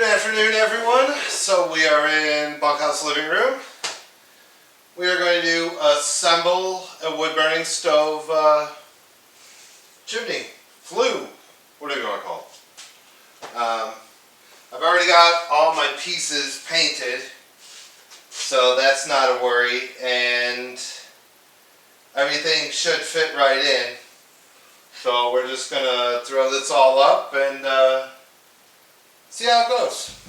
afternoon, everyone. So we are in bunkhouse living room. We are going to assemble a wood-burning stove chimney, flue, whatever you want to call it. I've already got all my pieces painted, so that's not a worry, and everything should fit right in. So we're just going to throw this all up and see how it goes.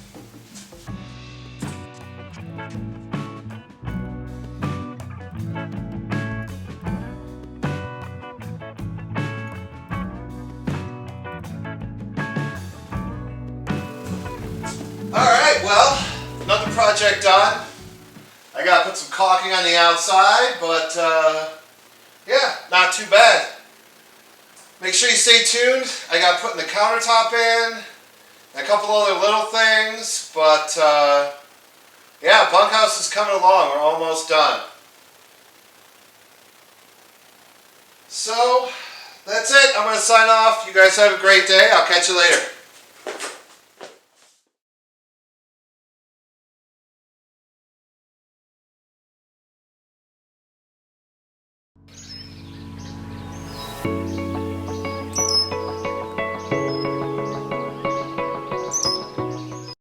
Alright, well, another project done. I gotta put some caulking on the outside, but yeah, not too bad. Make sure you stay tuned. I got putting the countertop in, and a couple other little things, but yeah, bunkhouse is coming along. We're almost done. So, that's it. I'm going to sign off. You guys have a great day. I'll catch you later.